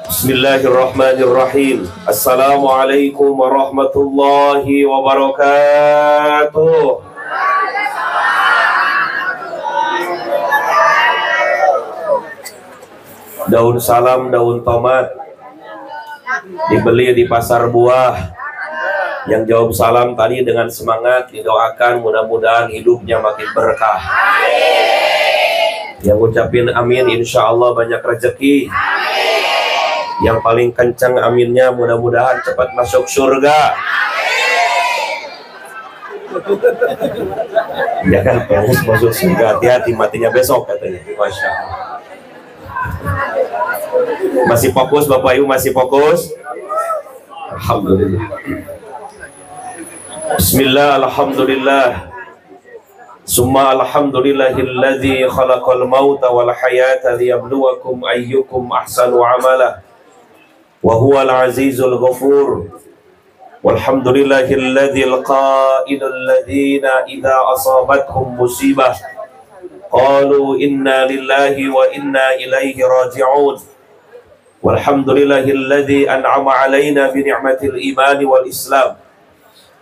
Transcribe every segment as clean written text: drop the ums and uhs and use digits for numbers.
Bismillahirrahmanirrahim. Assalamualaikum warahmatullahi wabarakatuh. Daun salam, daun tomat dibeli di pasar buah. Yang jawab salam tadi dengan semangat didoakan mudah-mudahan hidupnya makin berkah. Yang ucapin amin insya Allah banyak rezeki. Yang paling kencang aminnya mudah-mudahan cepat masuk surga. Ya kan, pengen masuk surga, hati-hati matinya besok katanya. Masya Allah. Masih fokus Bapak Ibu, masih fokus? Alhamdulillah. Bismillah, alhamdulillah. Summa alhamdulillahilladzi khalaqal mauta wal hayata liyabluwakum ayyukum ahsanu amala. Wa huwal azizul ghafur. Walhamdulillahilladzil qailul ladzina idza asabatkum musibah qalu inna lillahi wa inna ilaihi raji'un. Walhamdulillahilladzi an'ama 'alaina bi ni'matil imani wal islam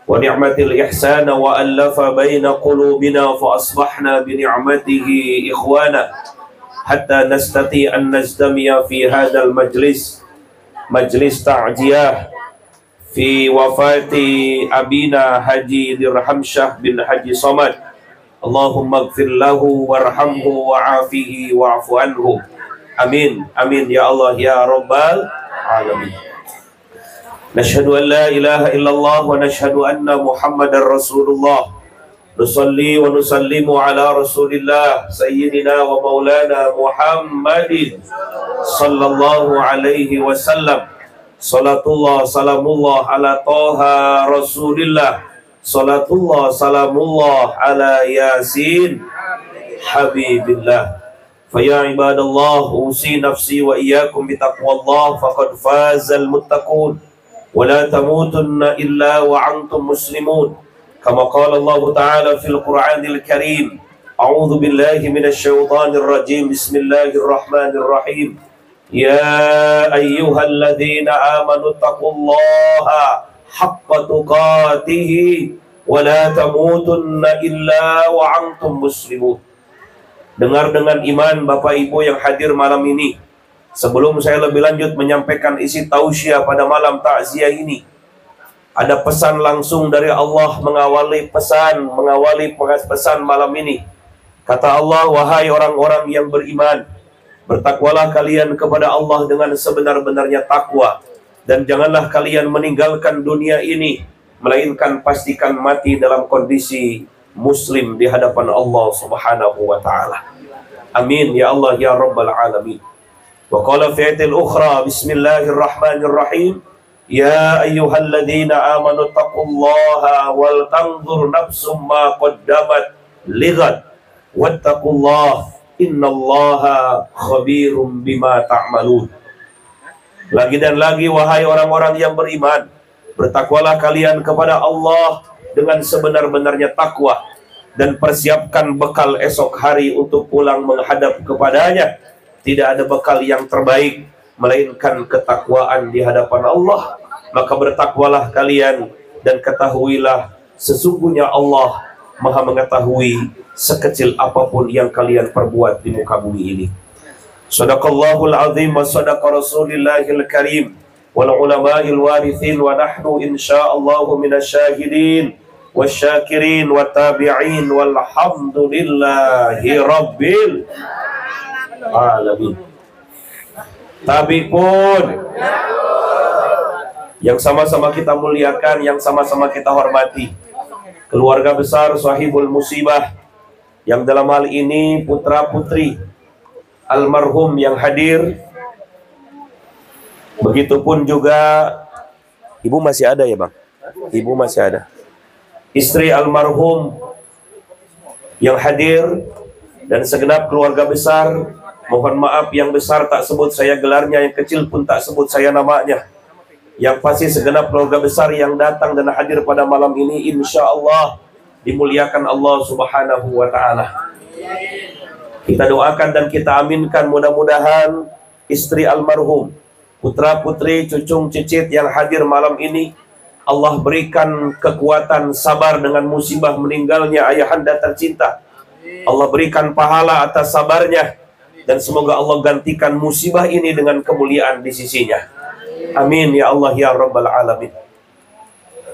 wa ni'matil ihsana wa allafa baina qulubina fa asbahna bi ni'matihi ikhwana hatta nastati an nazdamiya fi hadzal majlis ta'jiyah fi wafati abina Haji Dirhamsyah bin Haji Somad. Allahumma gfir lahu warhamhu wa'afihi wa'afu anhu. Amin, amin ya Allah ya Rabbal alamin. Nashhadu an la ilaha illallah wa nashhadu anna Muhammadar Rasulullah. Nusalli wa nusallimu ala Rasulillah Sayyidina wa Maulana Muhammadin sallallahu alaihi wasallam. Salatullah salamullah ala Toha Rasulillah. Salatullah salamullah ala Yasin Habibillah. Faya ibadallah usi nafsi wa iyyakum bitaqwallah faqad fazal muttaqun wa la tamutunna illa wa antum muslimun. Kama qala Allah Ta'ala fil Qur'anil Karim. A'udzu billahi minasy syaithanir rajim. Bismillahirrahmanirrahim. Ya ayyuhalladzina amanu taqullaha haqqa tuqatih wa la tamutunna illa wa antum muslimun. Dengar dengan iman Bapak Ibu yang hadir malam ini. Sebelum saya lebih lanjut menyampaikan isi tausiah pada malam takziah ini, ada pesan langsung dari Allah mengawali pesan malam ini. Kata Allah, wahai orang-orang yang beriman, bertakwalah kalian kepada Allah dengan sebenar-benarnya takwa, dan janganlah kalian meninggalkan dunia ini, melainkan pastikan mati dalam kondisi muslim di hadapan Allah Subhanahu wa ta'ala. Amin ya Allah ya Rabbal alamin. Wa qala fi ayatil ukhra, bismillahirrahmanirrahim. Ya ayyuhalladzina amanu taqullaha wal tanzur nafsum ma qaddamat lighat wattaqullaha innallaha khabirum bima ta'malun. Lagi dan lagi, wahai orang-orang yang beriman, bertakwalah kalian kepada Allah dengan sebenar-benarnya takwa, dan persiapkan bekal esok hari untuk pulang menghadap kepadanya. Tidak ada bekal yang terbaik melainkan ketakwaan di hadapan Allah. Maka bertakwalah kalian dan ketahuilah sesungguhnya Allah Maha mengetahui sekecil apapun yang kalian perbuat di muka bumi ini. Shadaqallahul azim wa sadaqa rasulillahil karim wal ulama'il warithin wa nahnu insyaallahu minasyahidin wasyakirin wa tabi'in walhamdulillahi rabbil alamin. Tabi pun yang sama-sama kita muliakan, yang sama-sama kita hormati, keluarga besar sahibul musibah, yang dalam hal ini putra-putri almarhum yang hadir. Begitupun juga ibu masih ada ya Bang? Ibu masih ada. Istri almarhum yang hadir dan segenap keluarga besar. Mohon maaf yang besar tak sebut saya gelarnya, yang kecil pun tak sebut saya namanya. Yang pasti segenap keluarga besar yang datang dan hadir pada malam ini insya Allah dimuliakan Allah Subhanahu wa ta'ala. Kita doakan dan kita aminkan mudah-mudahan istri almarhum putra-putri, cucung cicit yang hadir malam ini, Allah berikan kekuatan sabar dengan musibah meninggalnya ayahanda tercinta. Allah berikan pahala atas sabarnya, dan semoga Allah gantikan musibah ini dengan kemuliaan di sisinya. Amin ya Allah ya Rabbal Alamin.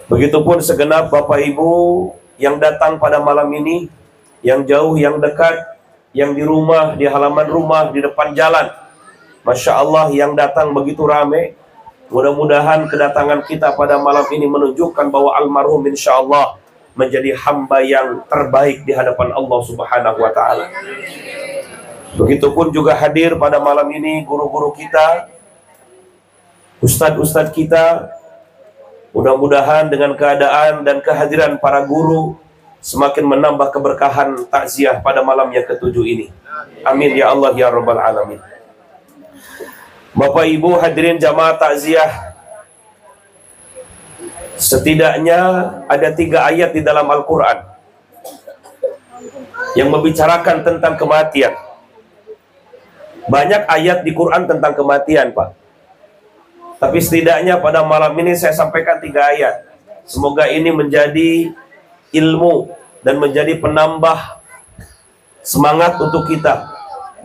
Begitupun segenap Bapak Ibu yang datang pada malam ini, yang jauh, yang dekat, yang di rumah, di halaman rumah, di depan jalan. Masya Allah, yang datang begitu ramai. Mudah-mudahan kedatangan kita pada malam ini menunjukkan bahwa almarhum insya Allah menjadi hamba yang terbaik di hadapan Allah Subhanahu wa Ta'ala. Begitupun juga hadir pada malam ini guru-guru kita, ustadz-ustadz kita. Mudah-mudahan dengan keadaan dan kehadiran para guru semakin menambah keberkahan takziah pada malam yang ketujuh ini. Amin ya Allah ya Rabbal Alamin. Bapak Ibu hadirin jamaah takziah, setidaknya ada 3 ayat di dalam Al-Quran yang membicarakan tentang kematian. Banyak ayat di Quran tentang kematian, Pak. Tapi setidaknya pada malam ini saya sampaikan 3 ayat. Semoga ini menjadi ilmu dan menjadi penambah semangat untuk kita,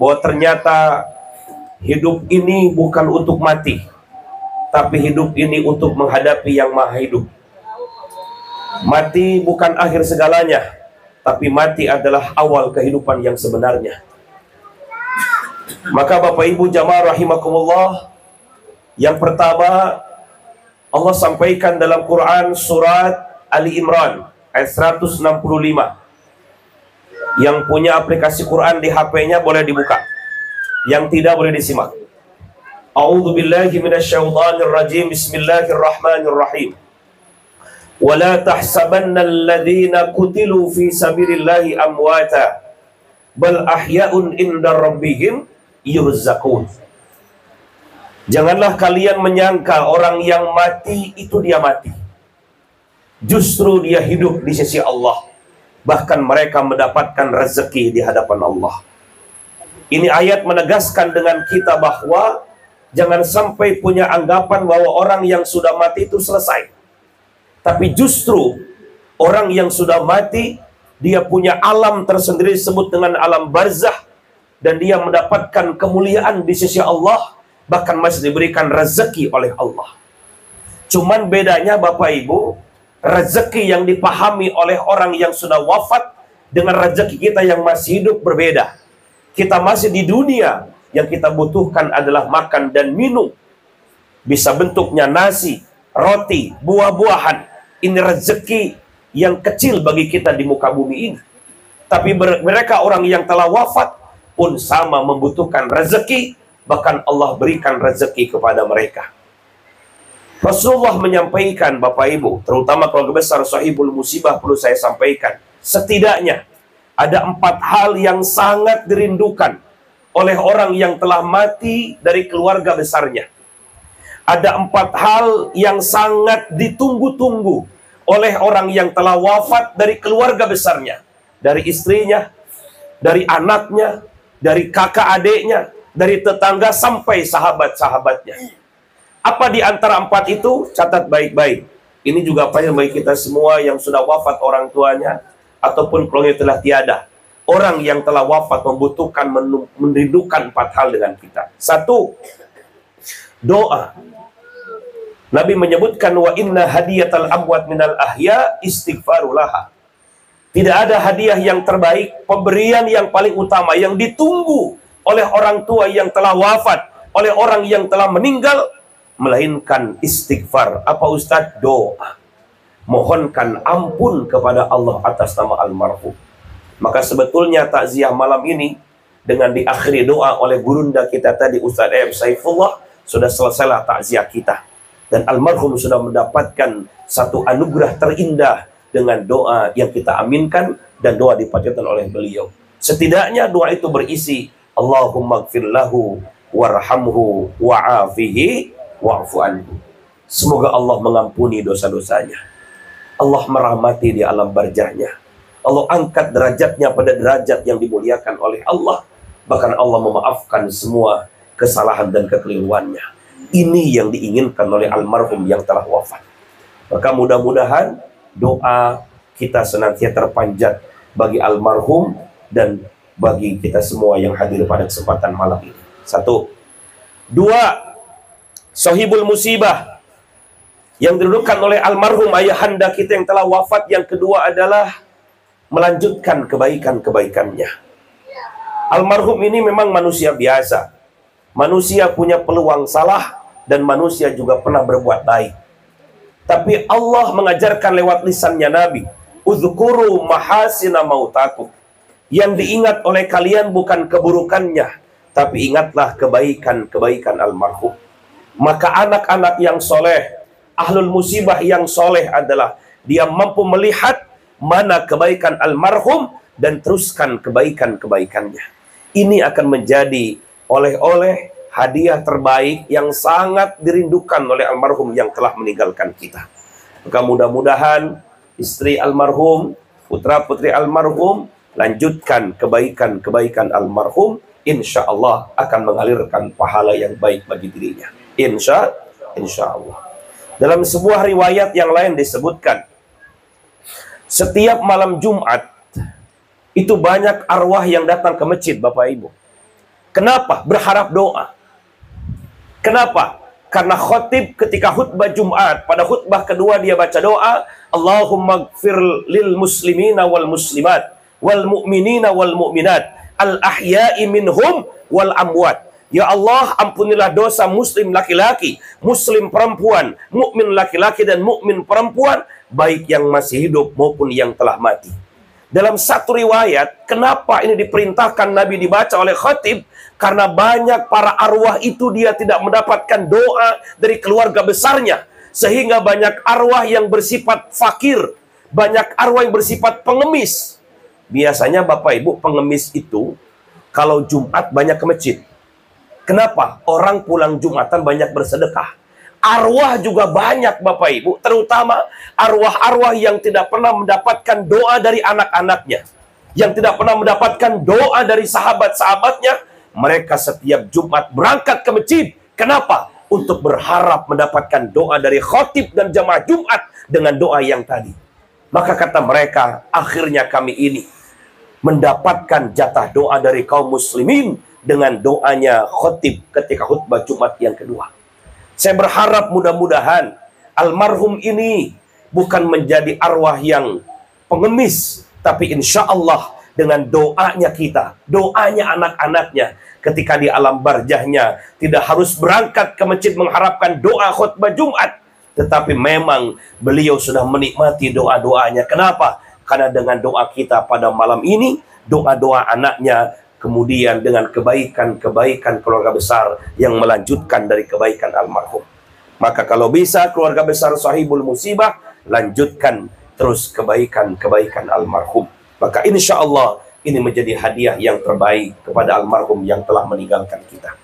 bahwa ternyata hidup ini bukan untuk mati, tapi hidup ini untuk menghadapi yang maha hidup. Mati bukan akhir segalanya, tapi mati adalah awal kehidupan yang sebenarnya. Maka Bapak Ibu jamaah rahimakumullah, yang pertama Allah sampaikan dalam Quran surat Ali Imran ayat 165. Yang punya aplikasi Quran di HP-nya boleh dibuka, yang tidak boleh disimak. A'udzu billahi minasyaitonir rajim. Bismillahirrahmanirrahim. Wala tahsabannal ladzina qutilu fi sabilillahi amwata bal ahya'un inda rabbihim yurzaqun. Janganlah kalian menyangka orang yang mati itu dia mati. Justru dia hidup di sisi Allah. Bahkan mereka mendapatkan rezeki di hadapan Allah. Ini ayat menegaskan dengan kita bahwa jangan sampai punya anggapan bahwa orang yang sudah mati itu selesai. Tapi justru orang yang sudah mati, dia punya alam tersendiri disebut dengan alam barzah, dan dia mendapatkan kemuliaan di sisi Allah, bahkan masih diberikan rezeki oleh Allah. Cuman bedanya Bapak Ibu, rezeki yang dipahami oleh orang yang sudah wafat dengan rezeki kita yang masih hidup berbeda. Kita masih di dunia, yang kita butuhkan adalah makan dan minum. Bisa bentuknya nasi, roti, buah-buahan. Ini rezeki yang kecil bagi kita di muka bumi ini. Tapi mereka orang yang telah wafat pun sama membutuhkan rezeki, bahkan Allah berikan rezeki kepada mereka. Rasulullah menyampaikan, Bapak Ibu, terutama keluarga besar Sahibul Musibah, perlu saya sampaikan, setidaknya ada 4 hal yang sangat dirindukan oleh orang yang telah mati dari keluarga besarnya. Ada 4 hal yang sangat ditunggu-tunggu oleh orang yang telah wafat dari keluarga besarnya. Dari istrinya, dari anaknya, dari kakak adiknya, dari tetangga sampai sahabat-sahabatnya. Apa di antara 4 itu? Catat baik-baik. Ini juga apa yang bagi kita semua yang sudah wafat orang tuanya, ataupun keluarga telah tiada. Orang yang telah wafat membutuhkan, merindukan 4 hal dengan kita. 1, doa. Nabi menyebutkan, wa inna hadiyatal amwat minal ahya istighfarulaha. Tidak ada hadiah yang terbaik, pemberian yang paling utama, yang ditunggu oleh orang tua yang telah wafat, oleh orang yang telah meninggal, melainkan istighfar. Apa Ustadz? Doa. Mohonkan ampun kepada Allah atas nama almarhum. Maka sebetulnya takziah malam ini dengan diakhiri doa oleh gurunda kita tadi, Ustadz M. Saifullah, sudah selesailah takziah kita. Dan almarhum sudah mendapatkan satu anugerah terindah dengan doa yang kita aminkan dan doa dipanjatkan oleh beliau. Setidaknya doa itu berisi Allahumma gfir lahu warhamhu wa'afihi wa'fu anhu. Semoga Allah mengampuni dosa-dosanya. Allah merahmati di alam barzahnya. Allah angkat derajatnya pada derajat yang dimuliakan oleh Allah. Bahkan Allah memaafkan semua kesalahan dan kekeliruannya. Ini yang diinginkan oleh almarhum yang telah wafat. Maka mudah-mudahan doa kita senantiasa terpanjat bagi almarhum dan bagi kita semua yang hadir pada kesempatan malam ini. 1. 2. Sahibul musibah yang didudukan oleh almarhum ayahanda kita yang telah wafat. Yang kedua adalah melanjutkan kebaikan-kebaikannya. Almarhum ini memang manusia biasa. Manusia punya peluang salah dan manusia juga pernah berbuat baik. Tapi Allah mengajarkan lewat lisannya Nabi, "Udzkuru mahasina mautakum." Yang diingat oleh kalian bukan keburukannya, tapi ingatlah kebaikan-kebaikan almarhum. Maka anak-anak yang soleh, ahlul musibah yang soleh adalah dia mampu melihat mana kebaikan almarhum dan teruskan kebaikan-kebaikannya. Ini akan menjadi oleh-oleh hadiah terbaik yang sangat dirindukan oleh almarhum yang telah meninggalkan kita. Maka mudah-mudahan istri almarhum, putra-putri almarhum, lanjutkan kebaikan-kebaikan almarhum, insya Allah akan mengalirkan pahala yang baik bagi dirinya. Insya Allah. Dalam sebuah riwayat yang lain disebutkan, setiap malam Jumat itu banyak arwah yang datang ke masjid, Bapak Ibu. Kenapa? Berharap doa. Kenapa? Karena khotib ketika khutbah Jumat, pada khutbah kedua dia baca doa, Allahumma gfir lil muslimina wal muslimat, wal mu'minina wal mu'minat, al ahya'i minhum wal amwat. Ya Allah, ampunilah dosa muslim laki-laki, muslim perempuan, mukmin laki-laki dan mukmin perempuan, baik yang masih hidup maupun yang telah mati. Dalam satu riwayat, kenapa ini diperintahkan Nabi dibaca oleh khatib? Karena banyak para arwah itu dia tidak mendapatkan doa dari keluarga besarnya. Sehingga banyak arwah yang bersifat fakir, banyak arwah yang bersifat pengemis. Biasanya Bapak Ibu pengemis itu kalau Jumat banyak ke masjid. Kenapa? Orang pulang Jumatan banyak bersedekah. Arwah juga banyak Bapak Ibu, terutama arwah-arwah yang tidak pernah mendapatkan doa dari anak-anaknya, yang tidak pernah mendapatkan doa dari sahabat-sahabatnya. Mereka setiap Jumat berangkat ke masjid. Kenapa? Untuk berharap mendapatkan doa dari khotib dan jamaah Jumat dengan doa yang tadi. Maka kata mereka, akhirnya kami ini mendapatkan jatah doa dari kaum muslimin dengan doanya khotib ketika khutbah Jumat yang kedua. Saya berharap mudah-mudahan almarhum ini bukan menjadi arwah yang pengemis, tapi insya Allah dengan doanya kita, doanya anak-anaknya, ketika di alam barjahnya tidak harus berangkat ke masjid mengharapkan doa khutbah Jumat, tetapi memang beliau sudah menikmati doa-doanya. Kenapa? Karena dengan doa kita pada malam ini, doa-doa anaknya, kemudian dengan kebaikan-kebaikan keluarga besar yang melanjutkan dari kebaikan almarhum. Maka kalau bisa keluarga besar sahibul musibah, lanjutkan terus kebaikan-kebaikan almarhum. Maka insya Allah ini menjadi hadiah yang terbaik kepada almarhum yang telah meninggalkan kita.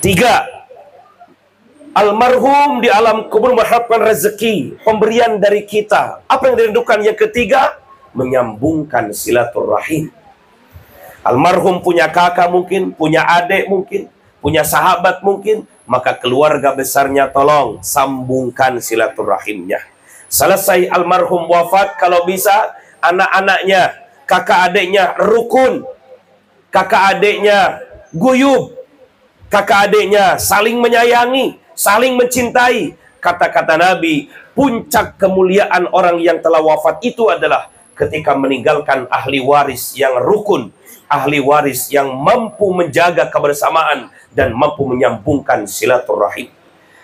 3. Almarhum di alam kubur mengharapkan rezeki, pemberian dari kita. Apa yang dirindukan? Yang ketiga, menyambungkan silaturahim. Almarhum punya kakak mungkin, punya adik mungkin, punya sahabat mungkin, maka keluarga besarnya tolong sambungkan silaturahimnya. Selesai almarhum wafat, kalau bisa anak-anaknya, kakak adiknya rukun, kakak adiknya guyub, kakak adiknya saling menyayangi, saling mencintai. Kata-kata Nabi, puncak kemuliaan orang yang telah wafat itu adalah ketika meninggalkan ahli waris yang rukun, ahli waris yang mampu menjaga kebersamaan dan mampu menyambungkan silaturahim.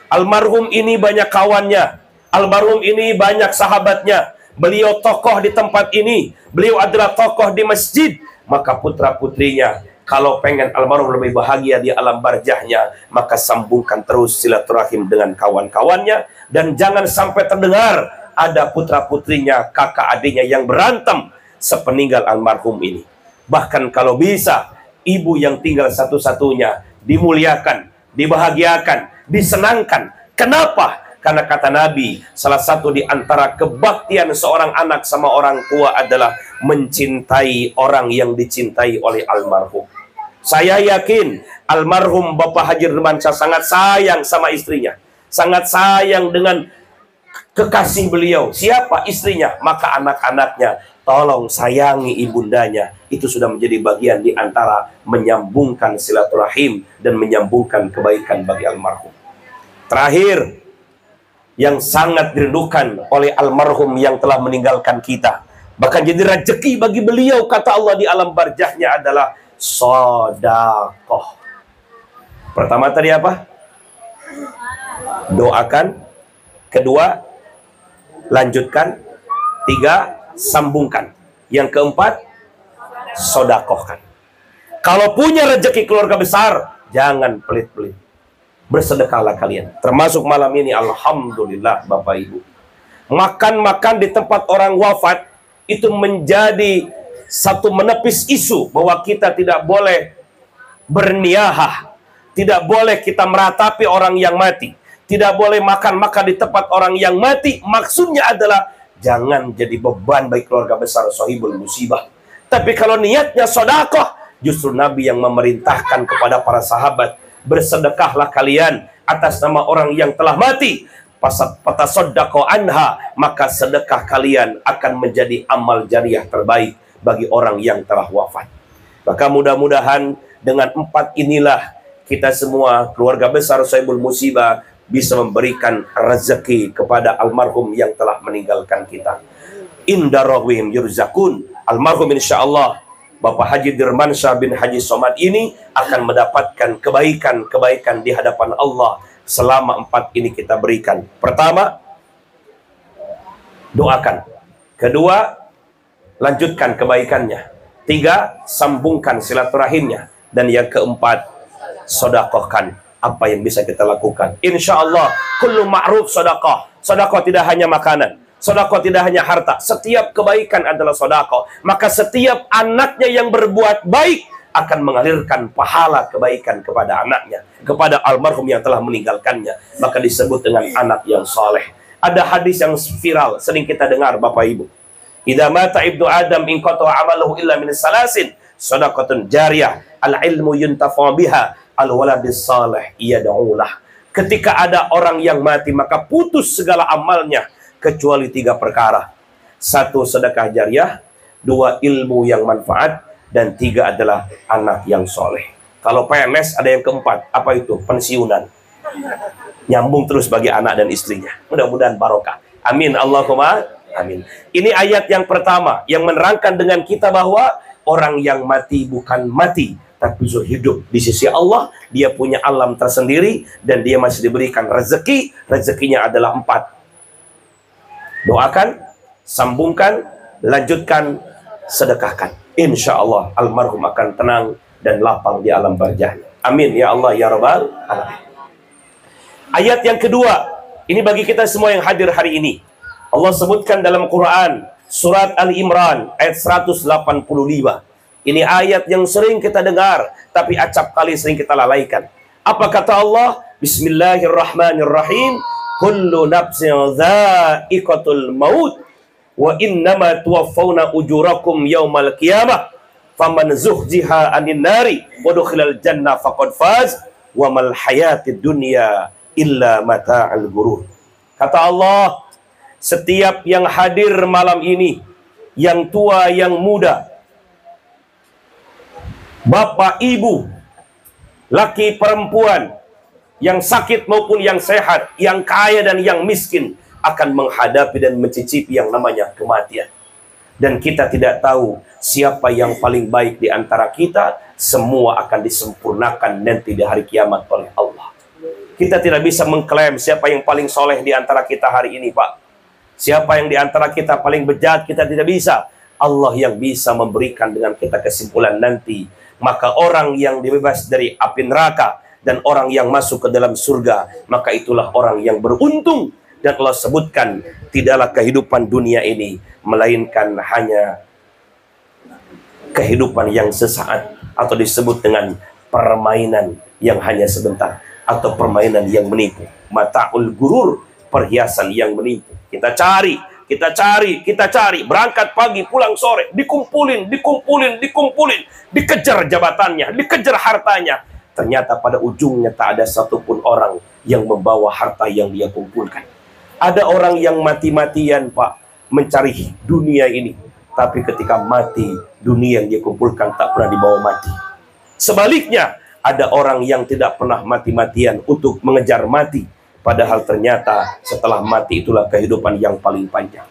Almarhum ini banyak kawannya, almarhum ini banyak sahabatnya, beliau tokoh di tempat ini, beliau adalah tokoh di masjid. Maka putra-putrinya kalau pengen almarhum lebih bahagia di alam barjahnya, maka sambungkan terus silaturahim dengan kawan-kawannya. Dan jangan sampai terdengar ada putra-putrinya, kakak adiknya yang berantem sepeninggal almarhum ini. Bahkan kalau bisa, ibu yang tinggal satu-satunya dimuliakan, dibahagiakan, disenangkan. Kenapa? Karena kata Nabi, salah satu di antara kebaktian seorang anak sama orang tua adalah mencintai orang yang dicintai oleh almarhum. Saya yakin Almarhum Bapak Haji Dirmansyah sangat sayang sama istrinya, sangat sayang dengan kekasih beliau. Siapa? Istrinya. Maka anak-anaknya, tolong sayangi ibundanya. Itu sudah menjadi bagian di antara menyambungkan silaturahim dan menyambungkan kebaikan bagi almarhum. Terakhir, yang sangat dirindukan oleh almarhum yang telah meninggalkan kita, bahkan jadi rezeki bagi beliau, kata Allah di alam barzahnya, adalah sedekah. Pertama tadi apa? Doakan. Kedua, lanjutkan. Tiga, sambungkan. Yang keempat, sodakohkan. Kalau punya rezeki keluarga besar, jangan pelit-pelit. Bersedekahlah kalian. Termasuk malam ini, alhamdulillah Bapak Ibu. Makan-makan di tempat orang wafat, itu menjadi satu menepis isu bahwa kita tidak boleh berniahah. Tidak boleh kita meratapi orang yang mati. Tidak boleh makan-makan di tempat orang yang mati. Maksudnya adalah jangan jadi beban bagi keluarga besar sahibul musibah. Tapi kalau niatnya sedekah, justru Nabi yang memerintahkan kepada para sahabat, bersedekahlah kalian atas nama orang yang telah mati. Fatasaddaqu anha, maka sedekah kalian akan menjadi amal jariah terbaik bagi orang yang telah wafat. Maka mudah-mudahan dengan 4 inilah kita semua, keluarga besar sahibul musibah, bisa memberikan rezeki kepada almarhum yang telah meninggalkan kita. Inda rawihim yurzakun. Almarhum insyaallah Bapak Haji Dirmansyah bin Haji Somad ini akan mendapatkan kebaikan-kebaikan di hadapan Allah selama 4 ini kita berikan. Pertama, doakan. Kedua, lanjutkan kebaikannya. 3, sambungkan silaturahimnya. Dan yang keempat, sedekahkan apa yang bisa kita lakukan. Insya Allah, kullu ma'ruf sedekah. Sedekah tidak hanya makanan, sedekah tidak hanya harta. Setiap kebaikan adalah sedekah. Maka setiap anaknya yang berbuat baik akan mengalirkan pahala kebaikan kepada anaknya, kepada almarhum yang telah meninggalkannya. Maka disebut dengan anak yang saleh. Ada hadis yang viral, sering kita dengar Bapak Ibu. Idza mata ibnu Adam inqata amaluhu illa min salasin, sedekatun jariyah, al-ilmu yuntafa biha, al-waladis salih yad'ulah. Ketika ada orang yang mati, maka putus segala amalnya kecuali 3 perkara. 1, sedekah jariah. 2, ilmu yang manfaat. Dan 3 adalah anak yang soleh. Kalau PNS ada yang keempat. Apa itu? Pensiunan. Nyambung terus bagi anak dan istrinya. Mudah-mudahan barokah. Amin. Allahumma amin. Ini ayat yang pertama yang menerangkan dengan kita bahwa orang yang mati bukan mati, tapi hidup di sisi Allah. Dia punya alam tersendiri dan dia masih diberikan rezeki. Rezekinya adalah 4. Doakan, sambungkan, lanjutkan, sedekahkan. Insya Allah almarhum akan tenang dan lapang di alam barzah. Amin ya Allah ya Rabbal alamin. Ayat yang kedua, ini bagi kita semua yang hadir hari ini. Allah sebutkan dalam Quran surat Ali Imran ayat 185. Ini ayat yang sering kita dengar, tapi acap kali sering kita lalaikan. Apa kata Allah? Bismillahirrahmanirrahim. Kullu nafsin dha'iqatul maut wa innama tuwaffawna ujurakum yaumal qiyamah. Faman zuhziha 'anil nari wa dukhilal jannah faqad faz wa mal hayatid dunya illa mata'al ghurur. Kata Allah, setiap yang hadir malam ini, yang tua, yang muda, bapak, ibu, laki, perempuan, yang sakit maupun yang sehat, yang kaya dan yang miskin, akan menghadapi dan mencicipi yang namanya kematian. Dan kita tidak tahu siapa yang paling baik di antara kita. Semua akan disempurnakan nanti di hari kiamat oleh Allah. Kita tidak bisa mengklaim siapa yang paling soleh di antara kita hari ini, Pak. Siapa yang di antara kita paling bejat, kita tidak bisa. Allah yang bisa memberikan dengan kita kesimpulan nanti. Maka orang yang dibebas dari api neraka dan orang yang masuk ke dalam surga, maka itulah orang yang beruntung. Dan Allah sebutkan, tidaklah kehidupan dunia ini melainkan hanya kehidupan yang sesaat, atau disebut dengan permainan yang hanya sebentar, atau permainan yang menipu. Mata'ul gurur, perhiasan yang menipu. Kita cari, berangkat pagi, pulang sore, dikumpulin, dikejar jabatannya, dikejar hartanya. ternyata pada ujungnya tak ada satupun orang yang membawa harta yang dia kumpulkan. Ada orang yang mati-matian Pak mencari dunia ini, tapi ketika mati, dunia yang dia kumpulkan tak pernah dibawa mati. Sebaliknya, ada orang yang tidak pernah mati-matian untuk mengejar mati, padahal ternyata setelah mati itulah kehidupan yang paling panjang.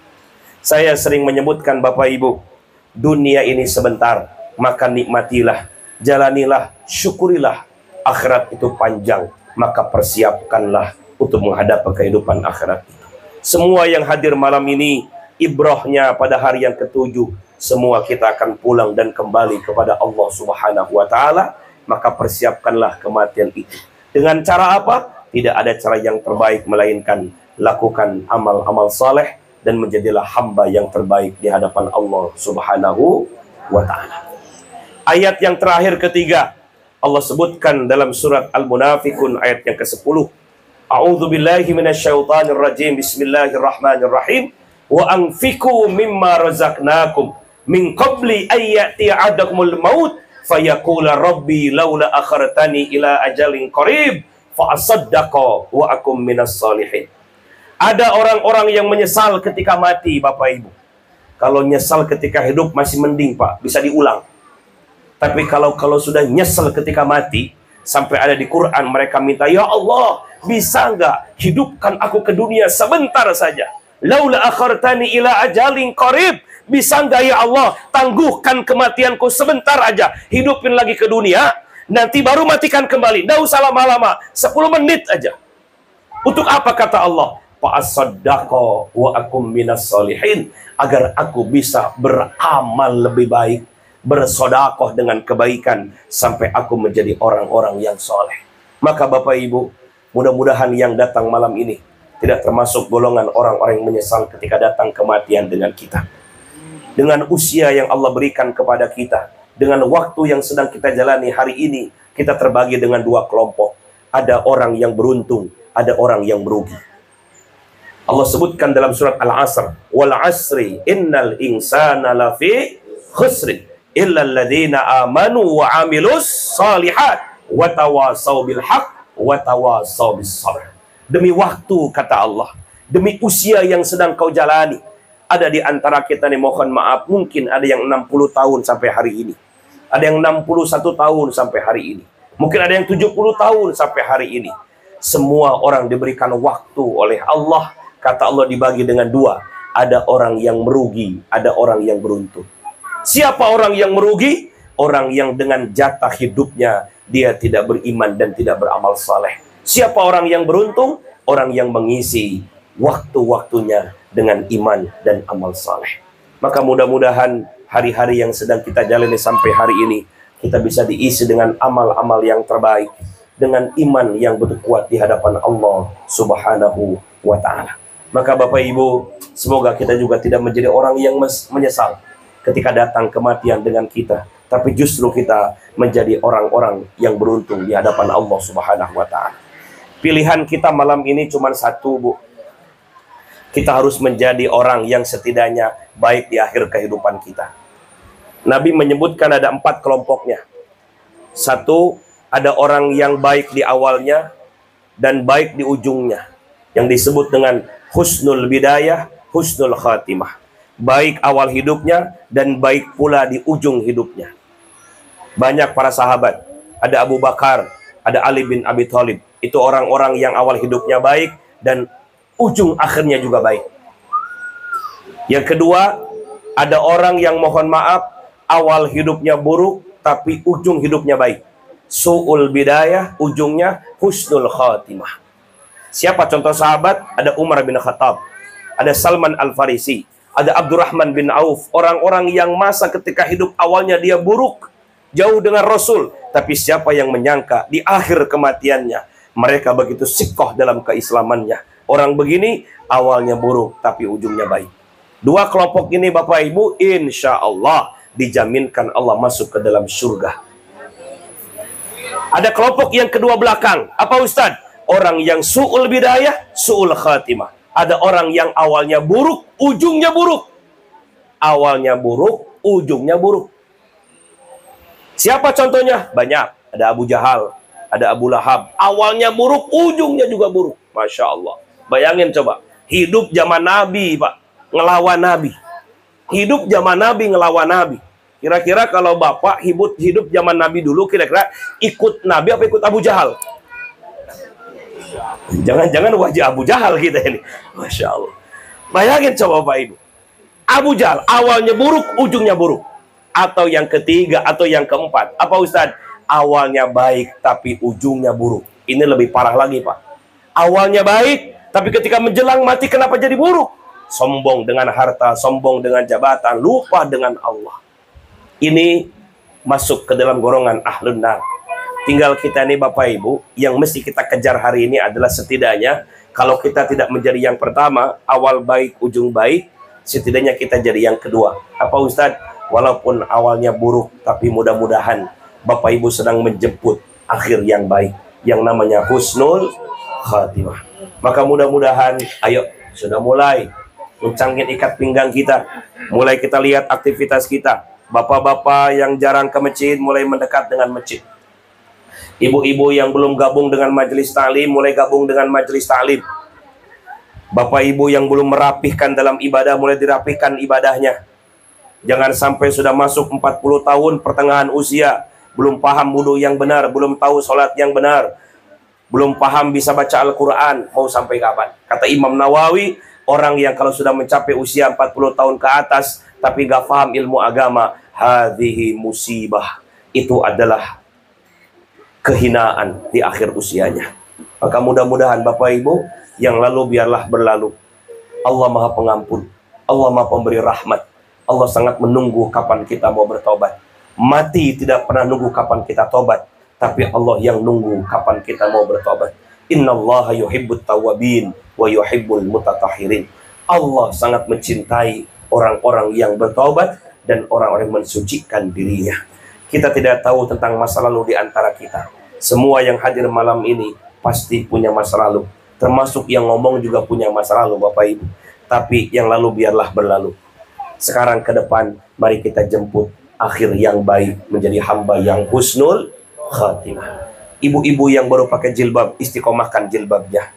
Saya sering menyebutkan Bapak Ibu, dunia ini sebentar, maka nikmatilah, jalanilah, syukurilah. Akhirat itu panjang, maka persiapkanlah untuk menghadapi kehidupan akhirat itu. Semua yang hadir malam ini, ibrahnya pada hari yang ketujuh, semua kita akan pulang dan kembali kepada Allah Subhanahu wa Ta'ala. Maka persiapkanlah kematian itu. Dengan cara apa? Tidak ada cara yang terbaik melainkan lakukan amal-amal saleh dan menjadilah hamba yang terbaik di hadapan Allah Subhanahu wa Ta'ala. Ayat yang terakhir ketiga, Allah sebutkan dalam surat Al-Munafikun ayat yang ke-10. A'udzu billahi minasyaitonir rajim. Bismillahirrahmanirrahim. Wa anfiqu mimma razaqnakum min qabli ayyati adakumul maut fayaqula rabbi laula akhartani ila ajalin qarib fa asaddaqa wa akum minas salihin. Ada orang-orang yang menyesal ketika mati, Bapak Ibu. Kalau nyesal ketika hidup masih mending Pak, bisa diulang. Tapi kalau sudah nyesel ketika mati, sampai ada di Quran mereka minta, ya Allah, bisa nggak hidupkan aku ke dunia sebentar saja? Laula akhartani ila ajalin qarib. Bisa nggak ya Allah, tangguhkan kematianku sebentar aja, hidupin lagi ke dunia, nanti baru matikan kembali. Nggak usah lama-lama, 10 menit aja. Untuk apa kata Allah? Fa'asaddaqa wa akum minas solihin. Agar aku bisa beramal lebih baik, bersodakoh dengan kebaikan, sampai aku menjadi orang-orang yang soleh. Maka Bapak Ibu, mudah-mudahan yang datang malam ini tidak termasuk golongan orang-orang yang menyesal ketika datang kematian dengan kita. Dengan usia yang Allah berikan kepada kita, dengan waktu yang sedang kita jalani hari ini, kita terbagi dengan dua kelompok. Ada orang yang beruntung, ada orang yang merugi. Allah sebutkan dalam surat Al-Asr, wal asri innal insana lafi khusrin illa alladhina amanu wa amilus salihat wa tawasaw bil haq wa tawasaw bis sabr. Demi waktu, kata Allah, demi usia yang sedang kau jalani, ada di antara kita nih, mohon maaf, mungkin ada yang 60 tahun sampai hari ini, ada yang 61 tahun sampai hari ini, mungkin ada yang 70 tahun sampai hari ini. Semua orang diberikan waktu oleh Allah. Kata Allah dibagi dengan dua. Ada orang yang merugi, ada orang yang beruntung. Siapa orang yang merugi? Orang yang dengan jatah hidupnya dia tidak beriman dan tidak beramal saleh. Siapa orang yang beruntung? Orang yang mengisi waktu-waktunya dengan iman dan amal saleh. Maka mudah-mudahan hari-hari yang sedang kita jalani sampai hari ini, kita bisa diisi dengan amal-amal yang terbaik, dengan iman yang betul kuat di hadapan Allah Subhanahu wa Ta'ala. Maka Bapak Ibu, semoga kita juga tidak menjadi orang yang menyesal ketika datang kematian dengan kita, tapi justru kita menjadi orang-orang yang beruntung di hadapan Allah Subhanahu wa Ta'ala. Pilihan kita malam ini cuma satu, Bu. Kita harus menjadi orang yang setidaknya baik di akhir kehidupan kita. Nabi menyebutkan ada 4 kelompoknya. Satu, ada orang yang baik di awalnya dan baik di ujungnya, yang disebut dengan husnul bidayah, husnul khatimah. Baik awal hidupnya dan baik pula di ujung hidupnya. Banyak para sahabat, ada Abu Bakar, ada Ali bin Abi Thalib, itu orang-orang yang awal hidupnya baik dan ujung akhirnya juga baik. Yang kedua, ada orang yang mohon maaf, awal hidupnya buruk tapi ujung hidupnya baik. Su'ul bidayah, ujungnya husnul khatimah. Siapa contoh sahabat? Ada Umar bin Khattab, ada Salman Al-Farisi, ada Abdurrahman bin Auf. Orang-orang yang masa ketika hidup awalnya dia buruk, jauh dengan Rasul. Tapi siapa yang menyangka di akhir kematiannya mereka begitu sikoh dalam keislamannya. Orang begini awalnya buruk tapi ujungnya baik. Dua kelompok ini Bapak Ibu, insya Allah dijaminkan Allah masuk ke dalam surga. Ada kelompok yang kedua belakang. Apa Ustadz? Orang yang su'ul bidayah, su'ul khatimah. Ada orang yang awalnya buruk, ujungnya buruk. Awalnya buruk, ujungnya buruk. Siapa contohnya? Banyak. Ada Abu Jahal, ada Abu Lahab. Awalnya buruk, ujungnya juga buruk. Masya Allah. Bayangin coba, hidup zaman Nabi, Pak, ngelawan Nabi. Hidup zaman Nabi ngelawan Nabi. Kira-kira kalau Bapak hidup zaman Nabi dulu, kira-kira ikut Nabi apa ikut Abu Jahal? Jangan-jangan wajah Abu Jahal kita ini. Masya Allah. Bayangin coba Bapak Ibu. Abu Jahal awalnya buruk, ujungnya buruk. Atau yang ketiga, atau yang keempat. Apa Ustadz? Awalnya baik, tapi ujungnya buruk. Ini lebih parah lagi Pak. Awalnya baik, tapi ketika menjelang mati kenapa jadi buruk? Sombong dengan harta, sombong dengan jabatan, lupa dengan Allah. Ini masuk ke dalam golongan ahlun nar. Tinggal kita nih Bapak Ibu, yang mesti kita kejar hari ini adalah setidaknya, kalau kita tidak menjadi yang pertama, awal baik, ujung baik, setidaknya kita jadi yang kedua. Apa Ustadz? Walaupun awalnya buruk, tapi mudah-mudahan Bapak Ibu sedang menjemput akhir yang baik, yang namanya husnul khatimah. Maka mudah-mudahan, ayo, sudah mulai mencangkit ikat pinggang kita. Mulai kita lihat aktivitas kita. Bapak-bapak yang jarang ke masjid mulai mendekat dengan masjid. Ibu-ibu yang belum gabung dengan majelis ta'lim mulai gabung dengan majelis ta'lim. Bapak ibu yang belum merapihkan dalam ibadah mulai dirapihkan ibadahnya. Jangan sampai sudah masuk 40 tahun pertengahan usia, belum paham wudu yang benar, belum tahu sholat yang benar, belum paham bisa baca Al-Quran. Mau sampai kapan? Kata Imam Nawawi, orang yang kalau sudah mencapai usia 40 tahun ke atas tapi gak paham ilmu agama, hadhihi musibah, itu adalah kehinaan di akhir usianya. Maka mudah-mudahan Bapak Ibu, yang lalu biarlah berlalu. Allah Maha Pengampun, Allah Maha Pemberi rahmat. Allah sangat menunggu kapan kita mau bertobat. Mati tidak pernah nunggu kapan kita tobat, tapi Allah yang nunggu kapan kita mau bertobat. Innallaha yuhibbut tawwabin wa yuhibbul mutatahhirin. Allah sangat mencintai orang-orang yang bertobat dan orang-orang yang mensucikan dirinya. Kita tidak tahu tentang masa lalu di antara kita. Semua yang hadir malam ini pasti punya masa lalu. Termasuk yang ngomong juga punya masa lalu Bapak Ibu. Tapi yang lalu biarlah berlalu. Sekarang ke depan mari kita jemput akhir yang baik, menjadi hamba yang husnul khatimah. Ibu-ibu yang baru pakai jilbab, istiqomahkan jilbabnya.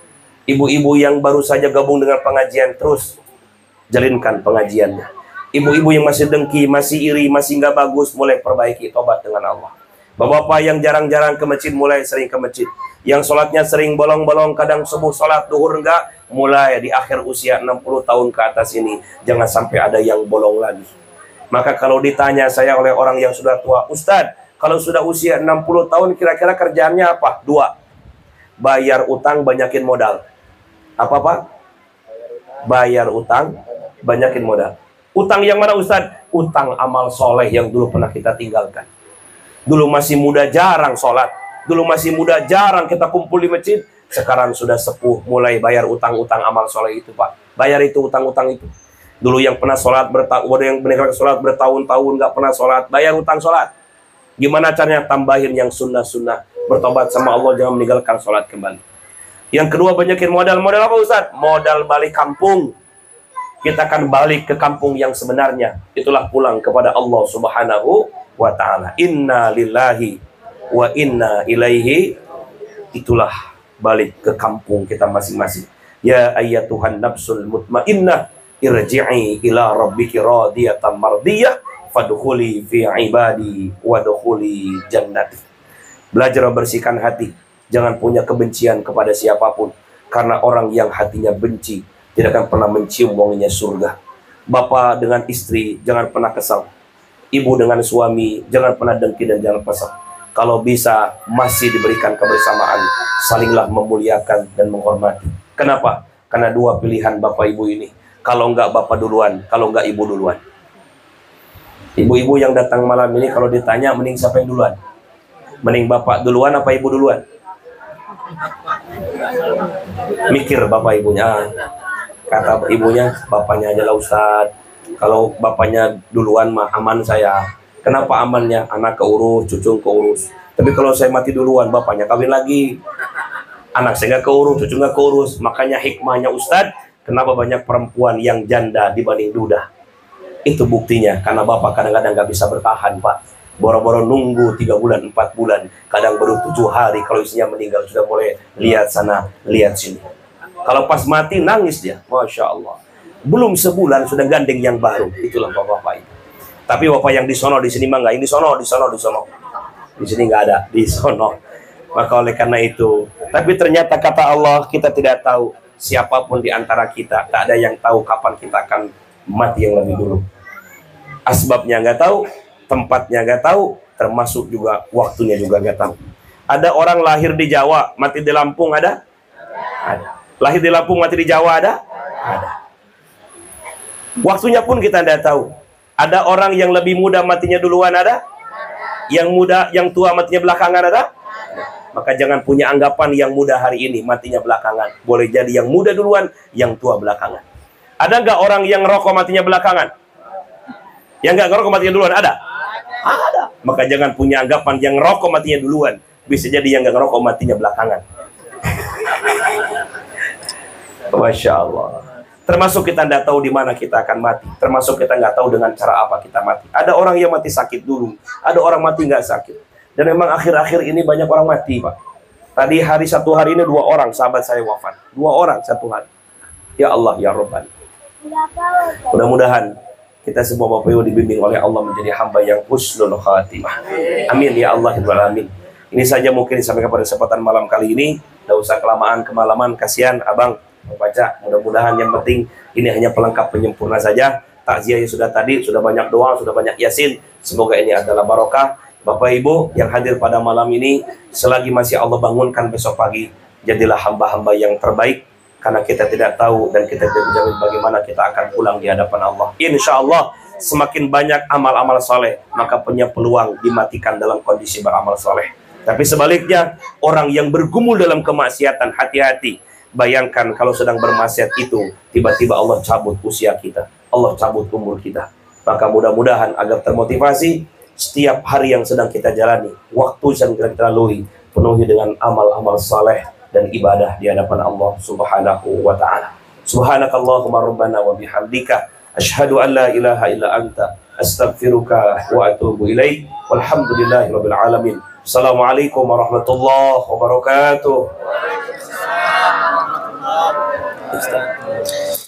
Ibu-ibu yang baru saja gabung dengan pengajian, terus jalinkan pengajiannya. Ibu-ibu yang masih dengki, masih iri, masih nggak bagus, mulai perbaiki, tobat dengan Allah. Bapak-bapak yang jarang-jarang ke masjid, mulai sering ke masjid. Yang sholatnya sering bolong-bolong, kadang subuh sholat, duhur enggak, mulai di akhir usia 60 tahun ke atas ini, jangan sampai ada yang bolong lagi. Maka kalau ditanya saya oleh orang yang sudah tua, Ustadz, kalau sudah usia 60 tahun, kira-kira kerjaannya apa? 2. Bayar utang, banyakin modal. Apa Pak? Bayar utang, banyakin modal. Utang yang mana Ustadz? Utang amal soleh yang dulu pernah kita tinggalkan. Dulu masih muda jarang sholat, dulu masih muda jarang kita kumpul di masjid. Sekarang sudah sepuh, mulai bayar utang-utang amal soleh itu Pak. Bayar itu utang-utang itu. Dulu yang pernah sholat yang meninggalkan sholat bertahun-tahun nggak pernah sholat, bayar utang sholat. Gimana caranya? Tambahin yang sunnah-sunnah, bertobat sama Allah, jangan meninggalkan sholat kembali. Yang kedua, banyakin modal. Modal apa Ustadz? Modal balik kampung. Kita akan balik ke kampung yang sebenarnya. Itulah pulang kepada Allah Subhanahu wa ta'ala. Inna lillahi wa inna ilaihi. Itulah balik ke kampung kita masing-masing. Ya ayyatuhan nafsul mutmainnah, irji'i ila rabbiki radiyatan mardiyah, fadkhuli fi ibadi wadkhuli jannati. Belajar membersihkan hati. Jangan punya kebencian kepada siapapun. Karena orang yang hatinya benci tidak akan pernah mencium wanginya surga. Bapak dengan istri jangan pernah kesal. Ibu dengan suami jangan pernah dengki dan jangan kesal. Kalau bisa masih diberikan kebersamaan, salinglah memuliakan dan menghormati. Kenapa? Karena 2 pilihan Bapak Ibu ini. Kalau enggak Bapak duluan, kalau enggak Ibu duluan. Ibu-ibu yang datang malam ini kalau ditanya mending siapa yang duluan? Mending Bapak duluan apa Ibu duluan? Mikir Bapak Ibunya. Kata ibunya, bapaknya aja lah Ustadz. Kalau bapaknya duluan mah aman saya. Kenapa amannya? Anak keurus, cucu keurus. Tapi kalau saya mati duluan, bapaknya kawin lagi. Anak saya nggak keurus, cucu nggak keurus. Makanya hikmahnya Ustadz, kenapa banyak perempuan yang janda dibanding duda? Itu buktinya, karena bapak kadang-kadang nggak bisa bertahan Pak. Boro-boro nunggu 3 bulan, 4 bulan, kadang baru 7 hari kalau istrinya meninggal sudah mulai lihat sana, lihat sini. Kalau pas mati nangis dia, Masya Allah. Belum sebulan sudah gandeng yang baru. Itulah bapak-bapak itu. Tapi bapak yang di sono di sini mah nggak, ini sono, di sono, di sono. Di sini nggak ada, di sono. Maka oleh karena itu, tapi ternyata kata Allah, kita tidak tahu siapapun di antara kita, tak ada yang tahu kapan kita akan mati yang lebih dulu. Asbabnya nggak tahu, tempatnya nggak tahu, termasuk juga waktunya juga nggak tahu. Ada orang lahir di Jawa, mati di Lampung, ada? Ada. Lahir di Lampung, mati di Jawa, ada? Ada. Waktunya pun kita tidak tahu. Ada orang yang lebih muda matinya duluan, ada? Yang muda, yang tua matinya belakangan, ada? Maka jangan punya anggapan yang muda hari ini matinya belakangan. Boleh jadi yang muda duluan, yang tua belakangan. Ada nggak orang yang rokok matinya belakangan? Yang nggak ngerokok matinya duluan, ada? Ada. Maka jangan punya anggapan yang rokok matinya duluan. Bisa jadi yang nggak ngerokok matinya belakangan. Masya Allah. Termasuk kita tidak tahu di mana kita akan mati. Termasuk kita nggak tahu dengan cara apa kita mati. Ada orang yang mati sakit dulu. Ada orang mati nggak sakit. Dan memang akhir-akhir ini banyak orang mati, Pak. Tadi satu hari ini 2 orang sahabat saya wafat. 2 orang satu hari. Ya Allah, ya Rabbani. Mudah-mudahan kita semua Bapak Ibu dibimbing oleh Allah menjadi hamba yang husnul khatimah. Amin ya Allah ya Alamin. Ini saja mungkin disampaikan pada kesempatan malam kali ini. Tidak usah kemalaman, kasihan Abang baca. Mudah-mudahan yang penting ini hanya pelengkap penyempurna saja. Takziahnya sudah tadi, sudah banyak doa, sudah banyak yasin. Semoga ini adalah barokah. Bapak Ibu yang hadir pada malam ini, selagi masih Allah bangunkan besok pagi, jadilah hamba-hamba yang terbaik. Karena kita tidak tahu dan kita tidak menjamin bagaimana kita akan pulang di hadapan Allah. Insya Allah semakin banyak amal-amal soleh, maka punya peluang dimatikan dalam kondisi beramal soleh. Tapi sebaliknya, orang yang bergumul dalam kemaksiatan, hati-hati. Bayangkan kalau sedang bermaksiat itu, tiba-tiba Allah cabut usia kita, Allah cabut umur kita. Maka mudah-mudahan agar termotivasi, setiap hari yang sedang kita jalani, waktu yang kita lalui, penuhi dengan amal-amal saleh dan ibadah di hadapan Allah Subhanahu wa ta'ala. Subhanakallahumma rabbana wa bihamdika asyhadu an la ilaha illa anta astaghfiruka wa atubu ilaik. Walhamdulillahi rabbil alamin. Assalamualaikum warahmatullahi wabarakatuh.